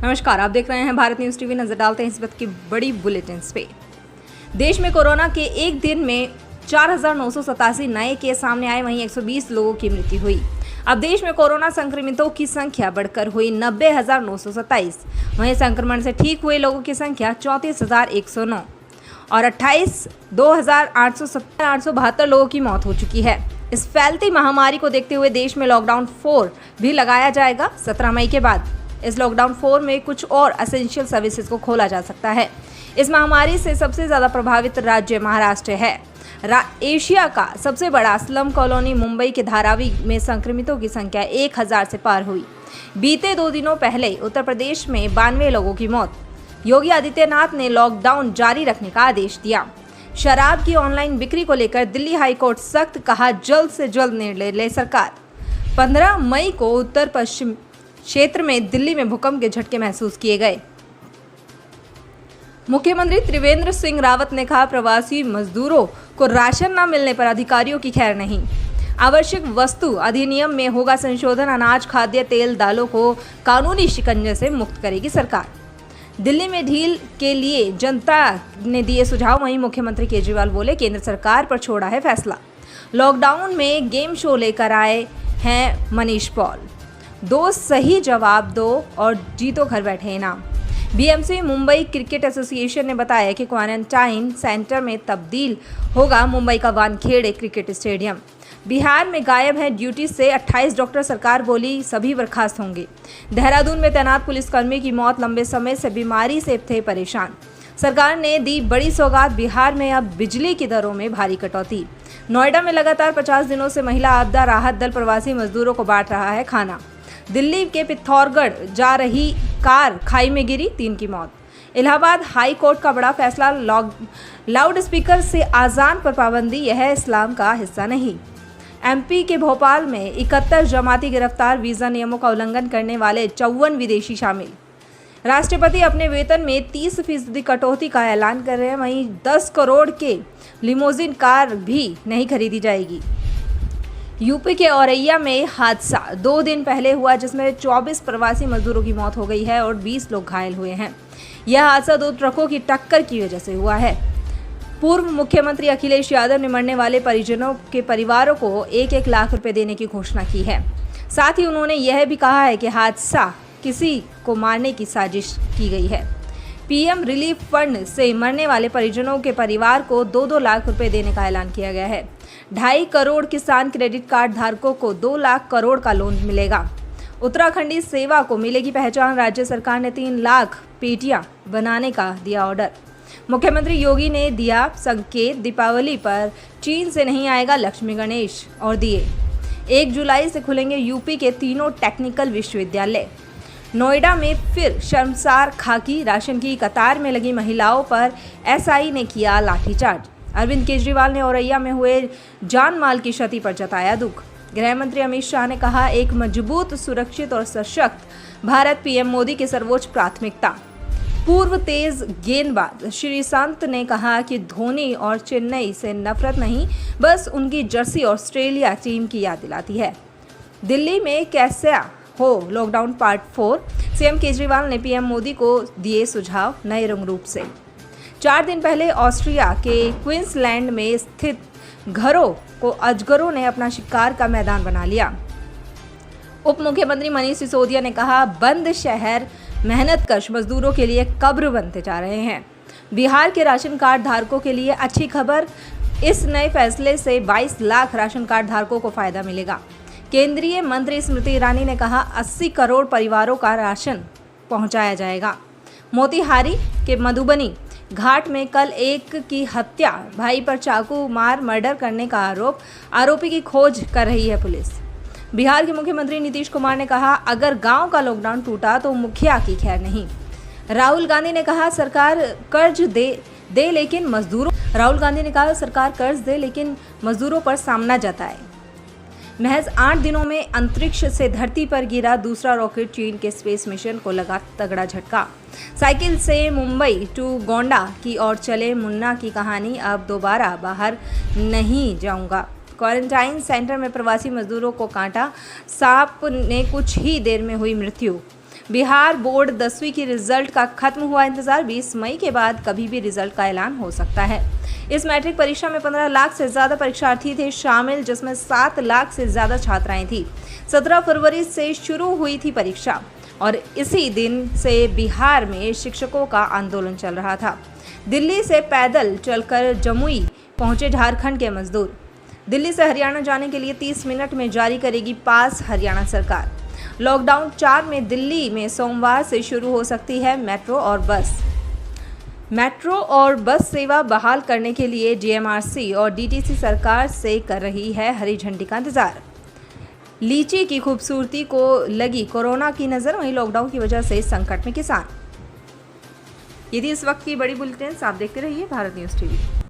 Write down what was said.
नमस्कार, आप देख रहे हैं भारत न्यूज़ टीवी। नजर डालते हैं इस वक्त की बड़ी बुलेटिन्स पे। देश में कोरोना के एक दिन में 4,987 नए केस सामने आए, वहीं 120 लोगों की मृत्यु हुई। अब देश में कोरोना संक्रमितों की संख्या बढ़कर हुई 90,927। वहीं संक्रमण से ठीक हुए लोगों की संख्या 34,109 और 2,872 लोगों की मौत हो चुकी है। इस फैलती महामारी को देखते हुए देश में लॉकडाउन 4 भी लगाया जाएगा 17 मई के बाद। इस लॉकडाउन 4 में कुछ और एसेंशियल सर्विसेज को खोला जा सकता है। इस महामारी से सबसे ज़्यादा प्रभावित राज्य महाराष्ट्र है। एशिया का सबसे बड़ा स्लम कॉलोनी मुंबई के धारावी में संक्रमितों की संख्या 1,000 से पार हुई। बीते 2 दिनों पहले उत्तर प्रदेश में 92 लोगों की मौत। योगी आदित्यनाथ ने लॉकडाउन जारी रखने का आदेश दिया। शराब की ऑनलाइन बिक्री को लेकर दिल्ली हाईकोर्ट सख्त, कहा जल्द से जल्द निर्णय ले सरकार। 15 मई को उत्तर पश्चिम क्षेत्र में दिल्ली में भूकंप के झटके महसूस किए गए। मुख्यमंत्री त्रिवेंद्र सिंह रावत ने कहा, प्रवासी मजदूरों को राशन न मिलने पर अधिकारियों की खैर नहीं। आवश्यक वस्तु अधिनियम में होगा संशोधन, अनाज, खाद्य तेल, दालों को कानूनी शिकंजे से मुक्त करेगी सरकार। दिल्ली में ढील के लिए जनता ने दिए सुझाव, वहीं मुख्यमंत्री केजरीवाल बोले केंद्र सरकार पर छोड़ा है फैसला। लॉकडाउन में गेम शो लेकर आए हैं मनीष पॉल। 2 सही जवाब दो और जीतो घर बैठे इनाम। बीएमसी मुंबई क्रिकेट एसोसिएशन ने बताया कि क्वारंटाइन सेंटर में तब्दील होगा मुंबई का वानखेड़े क्रिकेट स्टेडियम। बिहार में गायब है ड्यूटी से 28 डॉक्टर, सरकार बोली सभी बर्खास्त होंगे। देहरादून में तैनात पुलिसकर्मी की मौत, लंबे समय से बीमारी से थे परेशान। सरकार ने दी बड़ी सौगात, बिहार में अब बिजली की दरों में भारी कटौती। नोएडा में लगातार 50 दिनों से महिला आपदा राहत दल प्रवासी मजदूरों को बांट रहा है खाना। दिल्ली के पिथौरागढ़ जा रही कार खाई में गिरी, 3 की मौत। इलाहाबाद हाई कोर्ट का बड़ा फैसला, लाउड स्पीकर से आजान पर पाबंदी, यह इस्लाम का हिस्सा नहीं। एमपी के भोपाल में 71 जमाती गिरफ्तार, वीजा नियमों का उल्लंघन करने वाले 54 विदेशी शामिल। राष्ट्रपति अपने वेतन में 30% कटौती का ऐलान कर रहे हैं, वहीं 10 करोड़ के लिमोजिन कार भी नहीं खरीदी जाएगी। यूपी के औरैया में हादसा 2 दिन पहले हुआ, जिसमें 24 प्रवासी मजदूरों की मौत हो गई है और 20 लोग घायल हुए हैं। यह हादसा 2 ट्रकों की टक्कर की वजह से हुआ है। पूर्व मुख्यमंत्री अखिलेश यादव ने मरने वाले परिजनों के परिवारों को 1-1 लाख रुपए देने की घोषणा की है। साथ ही उन्होंने यह भी कहा है कि हादसा किसी को मारने की साजिश की गई है। पीएम रिलीफ फंड से मरने वाले परिजनों के परिवार को 2-2 लाख रुपए देने का ऐलान किया गया है। 2.5 करोड़ किसान क्रेडिट कार्ड धारकों को 2 लाख करोड़ का लोन मिलेगा। उत्तराखंडी सेवा को मिलेगी पहचान, राज्य सरकार ने 3 लाख पेटियां बनाने का दिया ऑर्डर। मुख्यमंत्री योगी ने दिया संकेत, दीपावली पर चीन से नहीं आएगा लक्ष्मी गणेश और दिए। 1 जुलाई से खुलेंगे यूपी के तीनों टेक्निकल विश्वविद्यालय। नोएडा में फिर शर्मसार खाकी, राशन की कतार में लगी महिलाओं पर एसआई ने किया लाठीचार्ज। अरविंद केजरीवाल ने औरैया में हुए जान माल की क्षति पर जताया दुख। गृह मंत्री अमित शाह ने कहा, एक मजबूत, सुरक्षित और सशक्त भारत पीएम मोदी की सर्वोच्च प्राथमिकता। पूर्व तेज गेंदबाज श्रीसंत ने कहा कि धोनी और चेन्नई से नफरत नहीं, बस उनकी जर्सी ऑस्ट्रेलिया टीम की याद दिलाती है। दिल्ली में कैसा हो लॉकडाउन पार्ट 4, सीएम केजरीवाल ने पीएम मोदी को दिए सुझाव नए रंग रूप से। 4 दिन पहले ऑस्ट्रिया के क्वींसलैंड में स्थित घरों को अजगरों ने अपना शिकार का मैदान बना लिया। उप मुख्यमंत्री मनीष सिसोदिया ने कहा, बंद शहर मेहनतकश मजदूरों के लिए कब्र बनते जा रहे हैं। बिहार के राशन कार्ड धारकों के लिए अच्छी खबर, इस नए फैसले से 22 लाख राशन कार्ड धारकों को फायदा मिलेगा। केंद्रीय मंत्री स्मृति ईरानी ने कहा, 80 करोड़ परिवारों का राशन पहुंचाया जाएगा। मोतिहारी के मधुबनी घाट में कल एक की हत्या, भाई पर चाकू मार मर्डर करने का आरोप, आरोपी की खोज कर रही है पुलिस। बिहार के मुख्यमंत्री नीतीश कुमार ने कहा, अगर गांव का लॉकडाउन टूटा तो मुखिया की खैर नहीं। राहुल गांधी ने कहा, सरकार कर्ज दे लेकिन मजदूरों पर सामना जताए। महज 8 दिनों में अंतरिक्ष से धरती पर गिरा दूसरा रॉकेट, चीन के स्पेस मिशन को लगा तगड़ा झटका। साइकिल से मुंबई टू गोंडा की ओर चले मुन्ना की कहानी, अब दोबारा बाहर नहीं जाऊंगा। क्वारंटाइन सेंटर में प्रवासी मजदूरों को काटा, सांप ने कुछ ही देर में हुई मृत्यु। बिहार बोर्ड 10वीं की रिजल्ट का खत्म हुआ इंतजार। 20 मई के बाद कभी भी रिजल्ट का ऐलान हो सकता है। इस मैट्रिक परीक्षा में 15 लाख से ज्यादा परीक्षार्थी थे शामिल, जिसमें 7 लाख से ज्यादा छात्राएं थी। 17 फरवरी से शुरू हुई थी परीक्षा और इसी दिन से बिहार में शिक्षकों का आंदोलन चल रहा था। दिल्ली से पैदल चलकर जमुई पहुंचे झारखंड के मजदूर। दिल्ली से हरियाणा जाने के लिए 30 मिनट में जारी करेगी पास हरियाणा सरकार। लॉकडाउन 4 में दिल्ली में सोमवार से शुरू हो सकती है मेट्रो और बस सेवा बहाल करने के लिए DMRC और DTC सरकार से कर रही है हरी झंडी का इंतजार। लीची की खूबसूरती को लगी कोरोना की नज़र, वहीं लॉकडाउन की वजह से संकट में किसान। यदि इस वक्त की बड़ी बुलेटिन आप देखते रहिए भारत न्यूज़ TV।